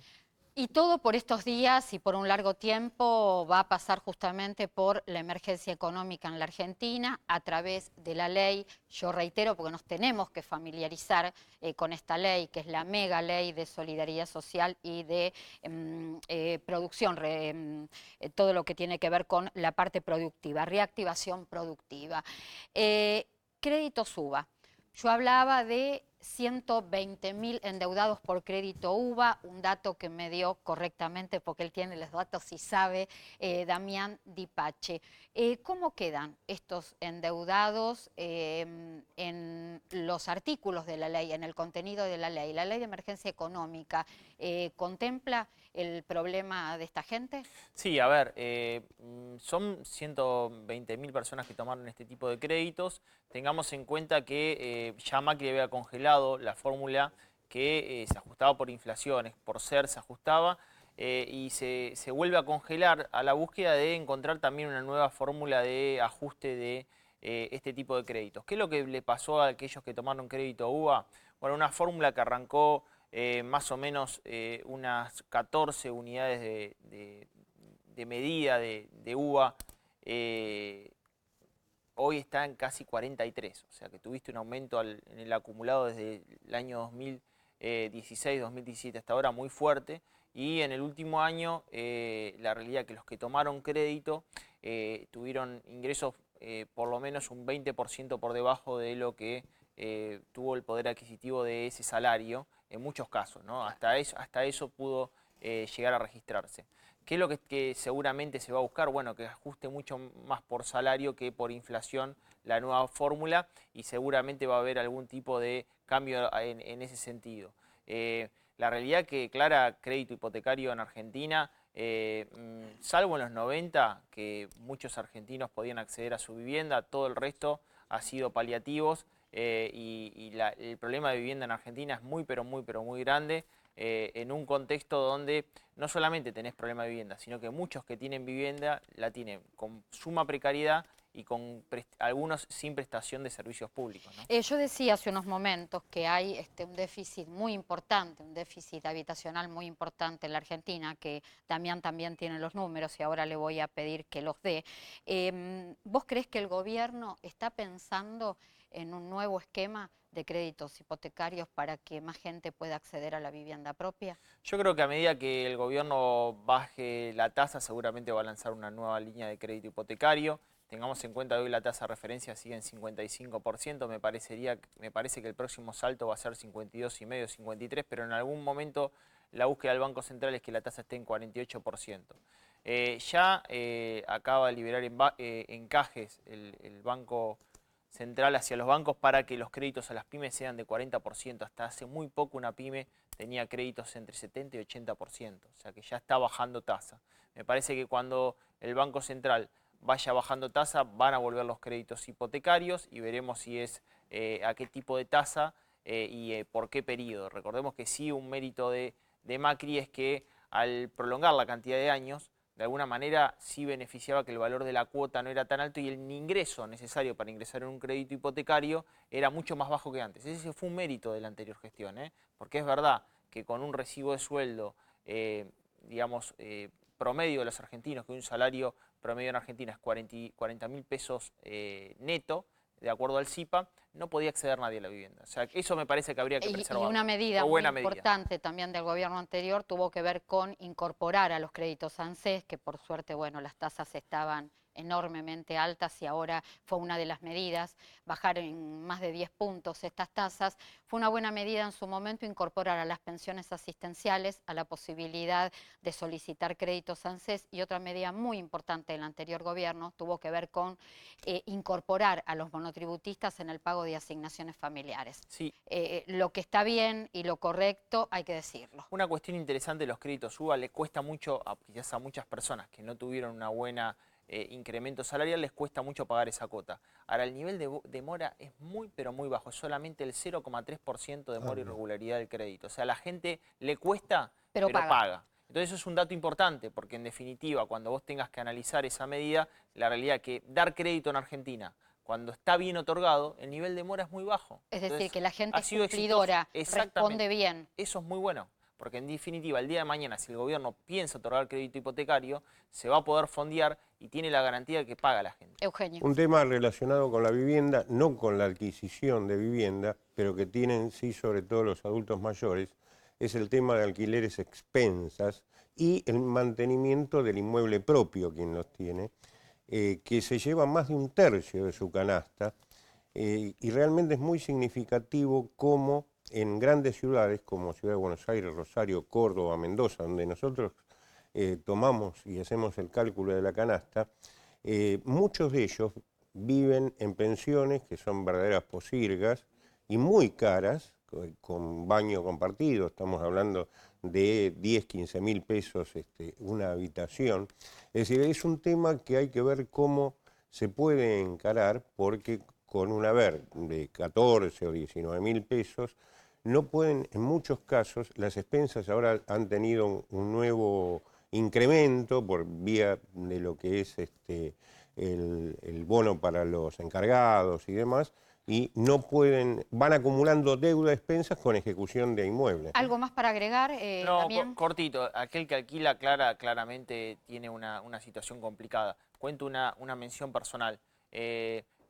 Y todo por estos días y por un largo tiempo va a pasar justamente por la emergencia económica en la Argentina a través de la ley. Yo reitero, porque nos tenemos que familiarizar con esta ley, que es la mega ley de solidaridad social y de producción, todo lo que tiene que ver con la parte productiva, reactivación productiva. Crédito UBA. Yo hablaba de 120.000 endeudados por crédito UBA, un dato que me dio correctamente, porque él tiene los datos y sabe, Damián Di Pace. ¿Cómo quedan estos endeudados en los artículos de la ley, en el contenido de la ley? ¿La ley de emergencia económica contempla el problema de esta gente? Sí, a ver, son 120.000 personas que tomaron este tipo de créditos. Tengamos en cuenta que ya Macri había congelado la fórmula que se ajustaba por inflaciones, por ser se ajustaba, y se vuelve a congelar a la búsqueda de encontrar también una nueva fórmula de ajuste de este tipo de créditos. ¿Qué es lo que le pasó a aquellos que tomaron crédito UBA? Bueno, una fórmula que arrancó más o menos unas 14 unidades de medida de UBA, hoy está en casi 43, o sea que tuviste un aumento en el acumulado desde el año 2016-2017 hasta ahora muy fuerte, y en el último año la realidad es que los que tomaron crédito tuvieron ingresos por lo menos un 20% por debajo de lo que tuvo el poder adquisitivo de ese salario, en muchos casos, ¿no? Hasta eso pudo llegar a registrarse. ¿Qué es lo que seguramente se va a buscar? Bueno, que ajuste mucho más por salario que por inflación la nueva fórmula, y seguramente va a haber algún tipo de cambio en ese sentido. La realidad que, Clara, crédito hipotecario en Argentina Salvo en los 90, que muchos argentinos podían acceder a su vivienda, todo el resto ha sido paliativos el problema de vivienda en Argentina es muy, pero muy grande, en un contexto donde no solamente tenés problema de vivienda, sino que muchos que tienen vivienda la tienen con suma precariedad y con algunos sin prestación de servicios públicos, ¿no? Yo decía hace unos momentos que hay un déficit muy importante, un déficit habitacional muy importante en la Argentina, que Damián también tiene los números y ahora le voy a pedir que los dé. ¿Vos creés que el gobierno está pensando en un nuevo esquema de créditos hipotecarios para que más gente pueda acceder a la vivienda propia? Yo creo que a medida que el gobierno baje la tasa, seguramente va a lanzar una nueva línea de crédito hipotecario. Tengamos en cuenta que hoy la tasa de referencia sigue en 55%, me parece que el próximo salto va a ser 52,5, 53%, pero en algún momento la búsqueda del Banco Central es que la tasa esté en 48%. Acaba de liberar encajes el Banco Central hacia los bancos para que los créditos a las pymes sean de 40%. Hasta hace muy poco una pyme tenía créditos entre 70 y 80%, o sea que ya está bajando tasa. Me parece que cuando el Banco Central vaya bajando tasa, van a volver los créditos hipotecarios y veremos si es a qué tipo de tasa y por qué periodo. Recordemos que sí, un mérito de Macri es que al prolongar la cantidad de años, de alguna manera sí beneficiaba que el valor de la cuota no era tan alto y el ingreso necesario para ingresar en un crédito hipotecario era mucho más bajo que antes. Ese fue un mérito de la anterior gestión, porque es verdad que con un recibo de sueldo, promedio de los argentinos, que un salario promedio en Argentina es 40.000 pesos neto, de acuerdo al CIPA, no podía acceder nadie a la vivienda. O sea, eso me parece que habría que preservar. Y una medida muy importante también del gobierno anterior tuvo que ver con incorporar a los créditos ANSES, que por suerte, bueno, las tasas estaban enormemente altas y ahora fue una de las medidas, bajar en más de 10 puntos estas tasas. Fue una buena medida en su momento incorporar a las pensiones asistenciales a la posibilidad de solicitar créditos ANSES, y otra medida muy importante del anterior gobierno tuvo que ver con incorporar a los monotributistas en el pago de asignaciones familiares. Sí. Lo que está bien y lo correcto hay que decirlo. Una cuestión interesante de los créditos UBA, le cuesta mucho, quizás a muchas personas que no tuvieron una buena incremento salarial, les cuesta mucho pagar esa cuota. Ahora, el nivel de mora es muy, pero muy bajo, es solamente el 0,3% de mora irregularidad del crédito. O sea, a la gente le cuesta, pero paga. Entonces eso es un dato importante, porque en definitiva, cuando vos tengas que analizar esa medida, la realidad es que dar crédito en Argentina, cuando está bien otorgado, el nivel de mora es muy bajo. Es decir, que la gente es cumplidora, responde bien. Eso es muy bueno. Porque en definitiva, el día de mañana, si el gobierno piensa otorgar crédito hipotecario, se va a poder fondear y tiene la garantía de que paga la gente. Eugenio. Un tema relacionado con la vivienda, no con la adquisición de vivienda, pero que tienen sí sobre todo los adultos mayores, es el tema de alquileres expensas y el mantenimiento del inmueble propio, quien los tiene, que se lleva más de 1/3 de su canasta, y realmente es muy significativo cómo en grandes ciudades como Ciudad de Buenos Aires, Rosario, Córdoba, Mendoza, donde nosotros tomamos y hacemos el cálculo de la canasta, muchos de ellos viven en pensiones que son verdaderas posirgas y muy caras, con baño compartido, estamos hablando de 10, 15 mil pesos una habitación. Es decir, es un tema que hay que ver cómo se puede encarar, porque con un haber de 14 o 19 mil pesos, no pueden, en muchos casos, las expensas ahora han tenido un nuevo incremento por vía de lo que es el bono para los encargados y demás, y no pueden, van acumulando deuda de expensas con ejecución de inmuebles. ¿Algo más para agregar, No, Damián? cortito. Aquel que alquila claramente tiene una situación complicada. Cuento una mención personal.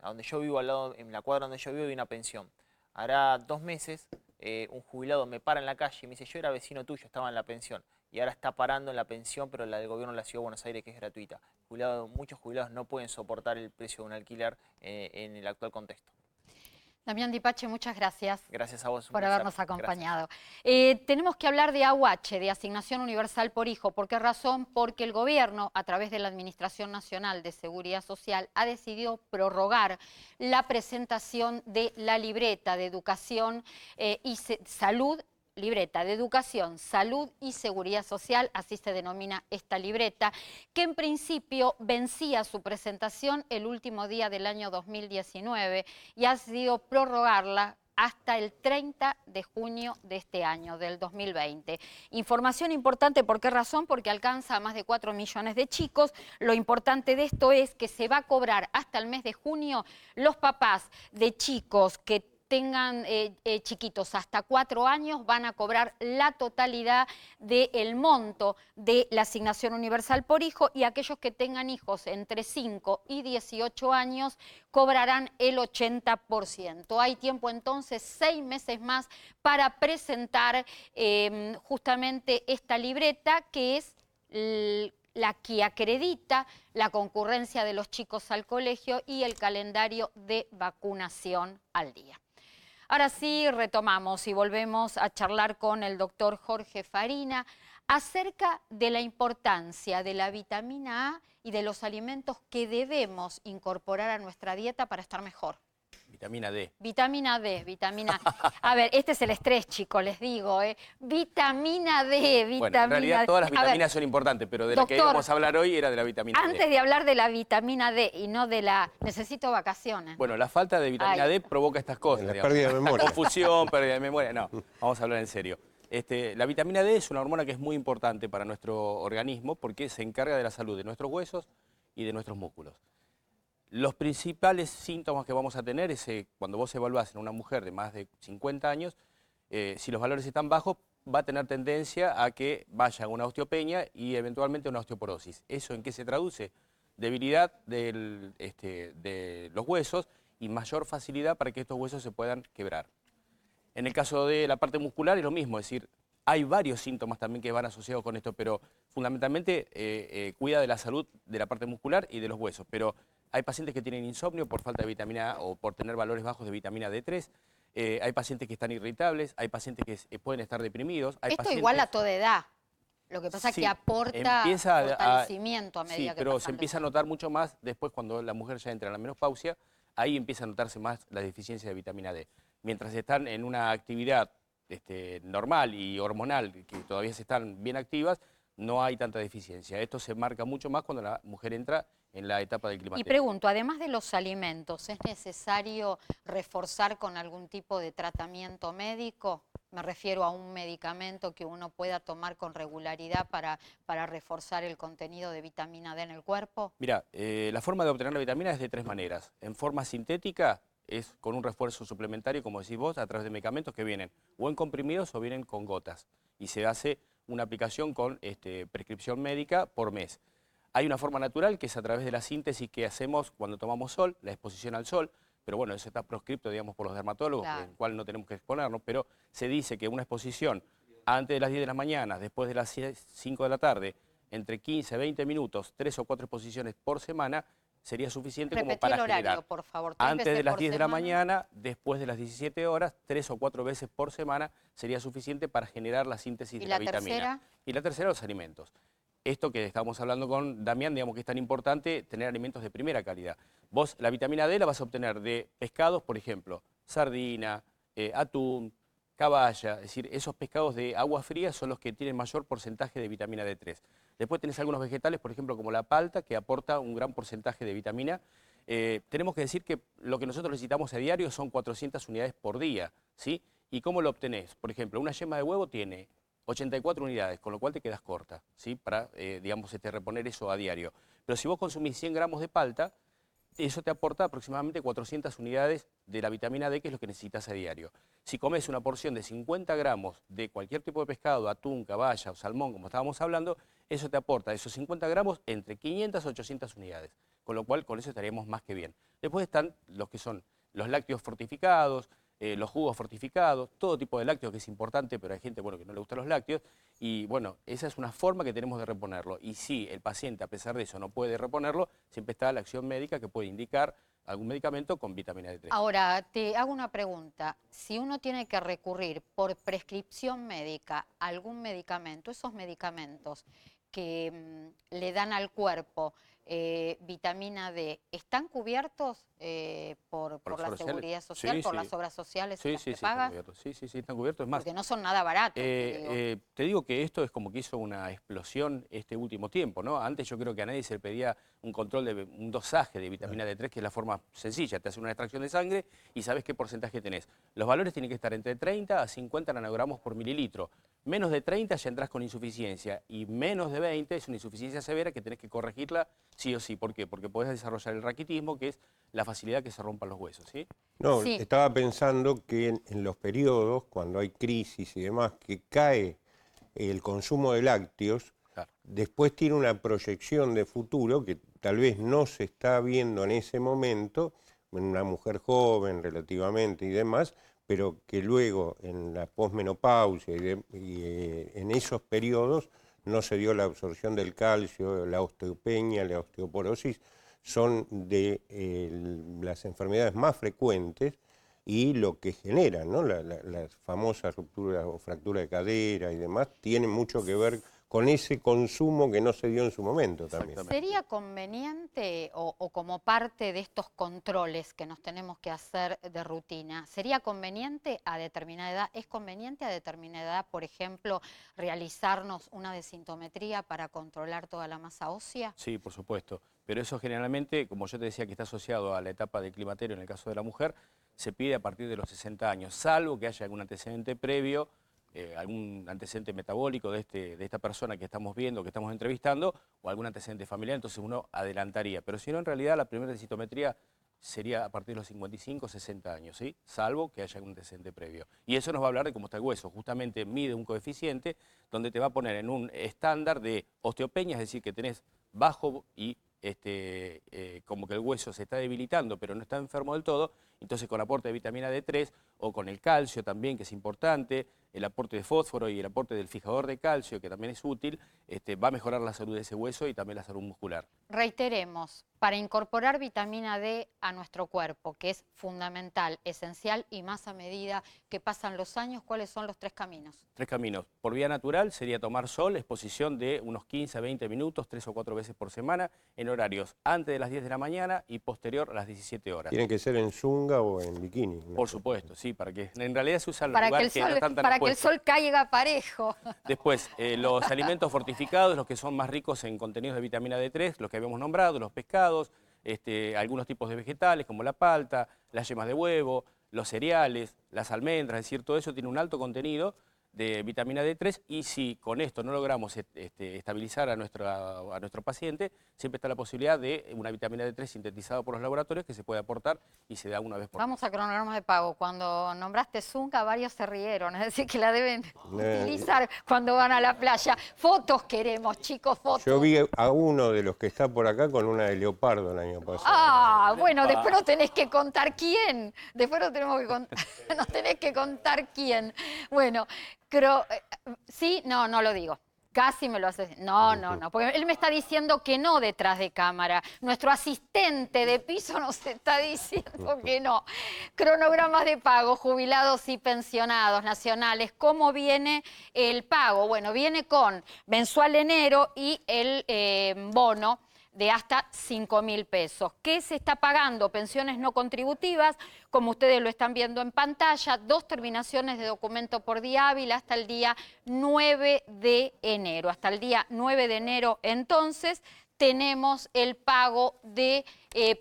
A donde yo vivo, al lado, en la cuadra donde yo vivo, hay una pensión. Hará 2 meses, un jubilado me para en la calle y me dice: yo era vecino tuyo, estaba en la pensión. Y ahora está parando en la pensión, pero la del gobierno de la Ciudad de Buenos Aires, que es gratuita. Muchos jubilados no pueden soportar el precio de un alquiler en el actual contexto. Damián Di Pace, muchas gracias. Gracias a vos. Por habernos acompañado. Tenemos que hablar de AUH, de Asignación Universal por Hijo. ¿Por qué razón? Porque el gobierno, a través de la Administración Nacional de Seguridad Social, ha decidido prorrogar la presentación de la libreta de educación y salud libreta de Educación, Salud y Seguridad Social, así se denomina esta libreta, que en principio vencía su presentación el último día del año 2019 y ha decidido prorrogarla hasta el 30 de junio de este año, del 2020. Información importante, ¿por qué razón? Porque alcanza a más de 4 millones de chicos. Lo importante de esto es que se va a cobrar hasta el mes de junio los papás de chicos que tengan chiquitos hasta 4 años van a cobrar la totalidad del monto de la asignación universal por hijo y aquellos que tengan hijos entre 5 y 18 años cobrarán el 80%. Hay tiempo entonces, 6 meses más para presentar justamente esta libreta que es la que acredita la concurrencia de los chicos al colegio y el calendario de vacunación al día. Ahora sí, retomamos y volvemos a charlar con el doctor Jorge Farina acerca de la importancia de la vitamina A y de los alimentos que debemos incorporar a nuestra dieta para estar mejor. Vitamina D. Vitamina D, vitamina A. A ver, este es el estrés, chicos, les digo, Vitamina D, vitamina Bueno, en realidad D. todas las A ver, vitaminas son importantes, pero de la que doctor, íbamos a hablar hoy era de la vitamina D. antes de hablar de la vitamina D y no de la... Necesito vacaciones. Bueno, la falta de vitamina D provoca estas cosas. La digamos. pérdida de memoria. Confusión, pérdida de memoria. No, vamos a hablar en serio. La vitamina D es una hormona que es muy importante para nuestro organismo porque se encarga de la salud de nuestros huesos y de nuestros músculos. Los principales síntomas que vamos a tener es cuando vos evaluás en una mujer de más de 50 años, si los valores están bajos, va a tener tendencia a que vaya a una osteopenia y eventualmente a una osteoporosis. ¿Eso en qué se traduce? Debilidad de los huesos y mayor facilidad para que estos huesos se puedan quebrar. En el caso de la parte muscular es lo mismo, es decir, hay varios síntomas también que van asociados con esto, pero fundamentalmente cuida de la salud de la parte muscular y de los huesos. Pero hay pacientes que tienen insomnio por falta de vitamina A o por tener valores bajos de vitamina D3. Hay pacientes que están irritables, hay pacientes que pueden estar deprimidos. Hay Esto pacientes... igual a toda edad. Lo que pasa es Sí, que aporta fortalecimiento a medida sí, que pero pasa se el empieza a notar mucho más después cuando la mujer ya entra en la menopausia, ahí empieza a notarse más la deficiencia de vitamina D. Mientras están en una actividad normal y hormonal, que todavía se están bien activas, no hay tanta deficiencia. Esto se marca mucho más cuando la mujer entra en la etapa del climaterio. Y pregunto, además de los alimentos, ¿es necesario reforzar con algún tipo de tratamiento médico? Me refiero a un medicamento que uno pueda tomar con regularidad para reforzar el contenido de vitamina D en el cuerpo. Mira, la forma de obtener la vitamina es de 3 maneras. En forma sintética es con un refuerzo suplementario, como decís vos, a través de medicamentos que vienen o en comprimidos o vienen con gotas. Y se hace una aplicación con prescripción médica por mes. Hay una forma natural que es a través de la síntesis que hacemos cuando tomamos sol, la exposición al sol, pero bueno, eso está proscripto, digamos, por los dermatólogos, Claro. en el cual no tenemos que exponernos, pero se dice que una exposición antes de las 10 de la mañana, después de las 5 de la tarde, entre 15 a 20 minutos, 3 o 4 exposiciones por semana, sería suficiente como Repetí para el horario, generar. por favor. 3 Antes veces de las por 10 de la semana. mañana, después de las 17 horas, 3 o 4 veces por semana sería suficiente para generar la síntesis ¿Y de la la vitamina. tercera? Y la tercera, los alimentos. Esto que estamos hablando con Damián, digamos que es tan importante tener alimentos de primera calidad. Vos la vitamina D la vas a obtener de pescados, por ejemplo, sardina, atún, caballa, es decir, esos pescados de agua fría son los que tienen mayor porcentaje de vitamina D3. Después tenés algunos vegetales, por ejemplo, como la palta, que aporta un gran porcentaje de vitamina. Tenemos que decir que lo que nosotros necesitamos a diario son 400 unidades por día, ¿sí? ¿Y cómo lo obtenés? Por ejemplo, una yema de huevo tiene 84 unidades, con lo cual te quedas corta, ¿sí? Para, digamos, reponer eso a diario. Pero si vos consumís 100 gramos de palta, eso te aporta aproximadamente 400 unidades de la vitamina D, que es lo que necesitas a diario. Si comes una porción de 50 gramos de cualquier tipo de pescado, atún, caballa o salmón, como estábamos hablando, eso te aporta esos 50 gramos entre 500 a 800 unidades, con lo cual con eso estaríamos más que bien. Después están los que son los lácteos fortificados, los jugos fortificados, todo tipo de lácteos que es importante, pero hay gente que no le gustan los lácteos, y bueno, esa es una forma que tenemos de reponerlo. Y si el paciente, a pesar de eso, no puede reponerlo, siempre está la acción médica que puede indicar algún medicamento con vitamina D3. Ahora, te hago una pregunta. Si uno tiene que recurrir por prescripción médica a algún medicamento, esos medicamentos que le dan al cuerpo vitamina D, ¿están cubiertos por la sociales? seguridad social, Sí, por sí. las obras sociales Sí, las sí, que sí, están pagas? cubiertos. Sí, están cubiertos. Es más, Porque no son nada baratos. te digo. te digo que esto es como que hizo una explosión este último tiempo, ¿no? Antes yo creo que a nadie se le pedía un control de un dosaje de vitamina D3, que es la forma sencilla. Te hacen una extracción de sangre y sabes qué porcentaje tenés. Los valores tienen que estar entre 30 a 50 nanogramos por mililitro. Menos de 30 ya entras con insuficiencia y menos de 20 es una insuficiencia severa que tenés que corregirla sí o sí. ¿Por qué? Porque podés desarrollar el raquitismo, que es la facilidad que se rompan los huesos, ¿sí? No, Sí. estaba pensando que en los periodos, cuando hay crisis y demás, que cae el consumo de lácteos, Claro. después tiene una proyección de futuro que tal vez no se está viendo en ese momento, en una mujer joven relativamente y demás, pero que luego en la posmenopausia en esos periodos no se dio la absorción del calcio, la osteopenia, la osteoporosis, son de las enfermedades más frecuentes y lo que generan, ¿no? Las famosas rupturas o fracturas de cadera y demás tienen mucho que ver con ese consumo que no se dio en su momento también. ¿Sería conveniente o como parte de estos controles que nos tenemos que hacer de rutina, sería conveniente a determinada edad, es conveniente a determinada edad, por ejemplo, realizarnos una desintometría para controlar toda la masa ósea? Sí, por supuesto. Pero eso generalmente, como yo te decía, que está asociado a la etapa del climaterio en el caso de la mujer, se pide a partir de los 60 años, salvo que haya algún antecedente previo, algún antecedente metabólico de esta persona que estamos viendo, que estamos entrevistando, o algún antecedente familiar, entonces uno adelantaría. Pero si no, en realidad la primera densitometría sería a partir de los 55, 60 años, ¿sí? Salvo que haya algún antecedente previo. Y eso nos va a hablar de cómo está el hueso. Justamente mide un coeficiente donde te va a poner en un estándar de osteopenia, es decir, que tenés bajo y como que el hueso se está debilitando, pero no está enfermo del todo. Entonces con aporte de vitamina D3 o con el calcio también, que es importante, el aporte de fósforo y el aporte del fijador de calcio, que también es útil, va a mejorar la salud de ese hueso y también la salud muscular. Reiteremos, para incorporar vitamina D a nuestro cuerpo, que es fundamental, esencial y más a medida que pasan los años, ¿cuáles son los 3 caminos? 3 caminos. Por vía natural sería tomar sol, exposición de unos 15 a 20 minutos, 3 o 4 veces por semana, en horarios antes de las 10 de la mañana y posterior a las 17 horas. Tiene que ser en zunga o en bikini, ¿no? Por supuesto, sí, para que en realidad se usan los Para que lugares que no están tan el sol caiga parejo. Después, los alimentos fortificados, los que son más ricos en contenidos de vitamina D3, los que habíamos nombrado, los pescados, algunos tipos de vegetales como la palta, las yemas de huevo, los cereales, las almendras, es decir, todo eso tiene un alto contenido de vitamina D3 y si con esto no logramos estabilizar a nuestro paciente, siempre está la posibilidad de una vitamina D3 sintetizada por los laboratorios que se puede aportar y se da una vez por mes. Vamos a cronogramas de pago. Cuando nombraste Zunca, varios se rieron, es decir, que la deben utilizar cuando van a la playa. Fotos queremos, chicos, fotos. Yo vi a uno de los que está por acá con una de leopardo el año pasado. Ah, bueno, después nos tenés que contar quién. Después nos tenés que contar quién. Bueno, sí, no lo digo. Casi me lo hace. No, porque él me está diciendo que no detrás de cámara. Nuestro asistente de piso nos está diciendo que no. Cronogramas de pago, jubilados y pensionados nacionales. ¿Cómo viene el pago? Bueno, viene con mensual enero y el bono de hasta 5.000 pesos. ¿Qué se está pagando? Pensiones no contributivas, como ustedes lo están viendo en pantalla, 2 terminaciones de documento por día hábil hasta el día 9 de enero. Hasta el día 9 de enero, entonces, tenemos el pago de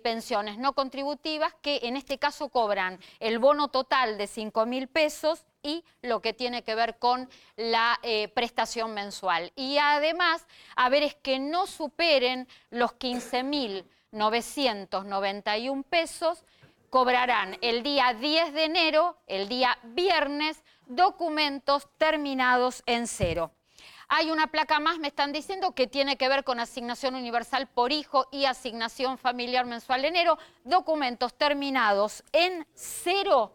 pensiones no contributivas, que en este caso cobran el bono total de 5.000 pesos y lo que tiene que ver con la prestación mensual. Y además, es que no superen los 15.991 pesos, cobrarán el día 10 de enero, el día viernes, documentos terminados en 0. Hay una placa más, me están diciendo, que tiene que ver con asignación universal por hijo y asignación familiar mensual de enero, documentos terminados en 0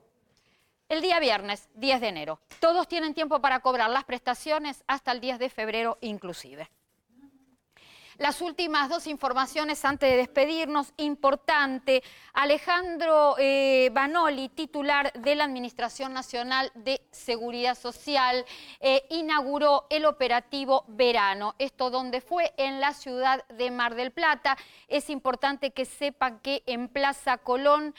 el día viernes, 10 de enero. Todos tienen tiempo para cobrar las prestaciones hasta el 10 de febrero inclusive. Las últimas dos informaciones antes de despedirnos. Importante, Alejandro Banoli, titular de la Administración Nacional de Seguridad Social, inauguró el operativo Verano. Esto donde fue en la ciudad de Mar del Plata. Es importante que sepan que en Plaza Colón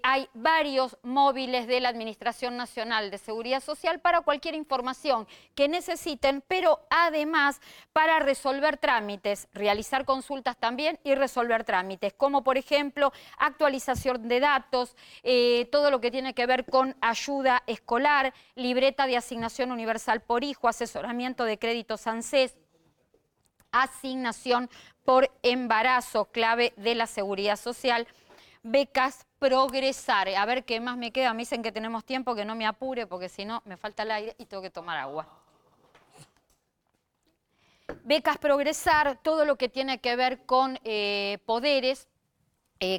hay varios móviles de la Administración Nacional de Seguridad Social para cualquier información que necesiten, pero además para resolver trámites, realizar consultas también y resolver trámites, como por ejemplo actualización de datos, todo lo que tiene que ver con ayuda escolar, libreta de asignación universal por hijo, asesoramiento de créditos ANSES, asignación por embarazo, clave de la seguridad social, becas Progresar. A ver qué más me queda. Me dicen que tenemos tiempo, que no me apure, porque si no me falta el aire y tengo que tomar agua. Becas Progresar, todo lo que tiene que ver con poderes,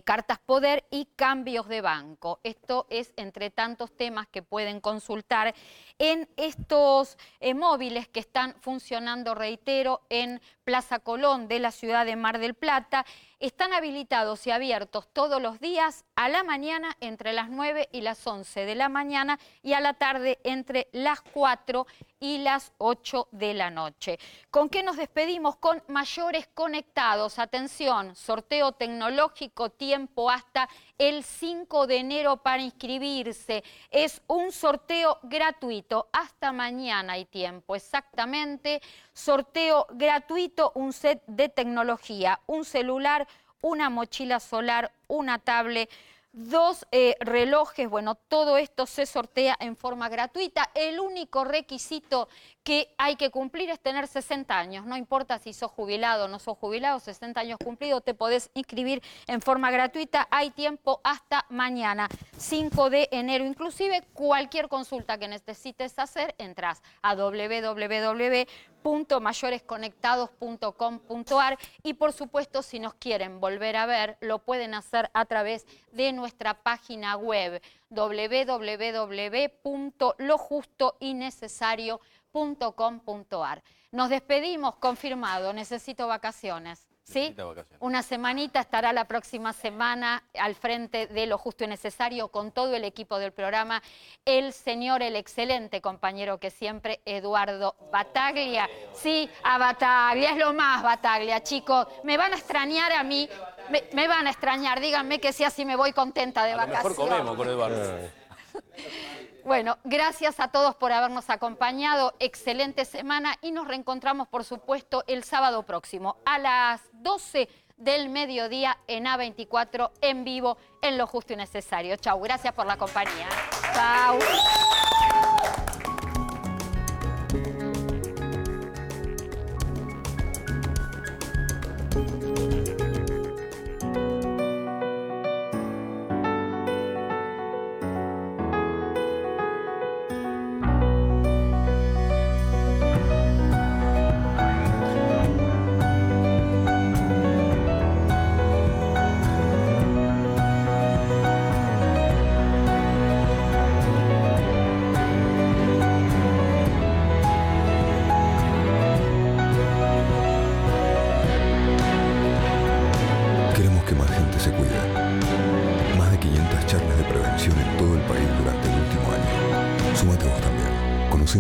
cartas poder y cambios de banco. Esto es entre tantos temas que pueden consultar en estos móviles que están funcionando, reitero, en Plaza Colón de la ciudad de Mar del Plata. Están habilitados y abiertos todos los días, a la mañana entre las 9 y las 11 de la mañana y a la tarde entre las 4 y las 8 de la noche. ¿Con qué nos despedimos? Con Mayores Conectados. Atención, sorteo tecnológico, tiempo hasta el 5 de enero para inscribirse. Es un sorteo gratuito. Hasta mañana hay tiempo, exactamente. Sorteo gratuito, un set de tecnología, un celular, una mochila solar, una tablet, 2 relojes. Bueno, todo esto se sortea en forma gratuita. El único requisito que hay que cumplir es tener 60 años. No importa si sos jubilado o no sos jubilado, 60 años cumplidos, te podés inscribir en forma gratuita. Hay tiempo hasta mañana, 5 de enero. Inclusive cualquier consulta que necesites hacer, entras a www.mayoresconectados.com.ar y por supuesto si nos quieren volver a ver lo pueden hacer a través de nuestra página web www.lojustoynecesario.com.ar. Nos despedimos, confirmado, necesito vacaciones. ¿Sí? Una semanita, estará la próxima semana al frente de Lo Justo y Necesario con todo el equipo del programa, el excelente compañero que siempre, Eduardo Battaglia. Sí, a Battaglia, es lo más Battaglia, chicos. Me van a extrañar a mí, me van a extrañar, díganme que sí, así me voy contenta de vacaciones. Mejor comemos con Eduardo. Bueno, gracias a todos por habernos acompañado, excelente semana y nos reencontramos por supuesto el sábado próximo a las 12 del mediodía en A24 en vivo en Lo Justo y Necesario. Chau, gracias por la compañía. Chau.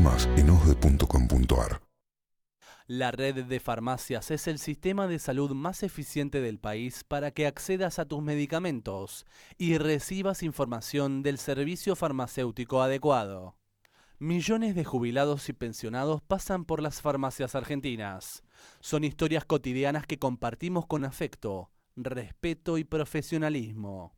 Más en osde.com.ar. La red de farmacias es el sistema de salud más eficiente del país para que accedas a tus medicamentos y recibas información del servicio farmacéutico adecuado. Millones de jubilados y pensionados pasan por las farmacias argentinas. Son historias cotidianas que compartimos con afecto, respeto y profesionalismo.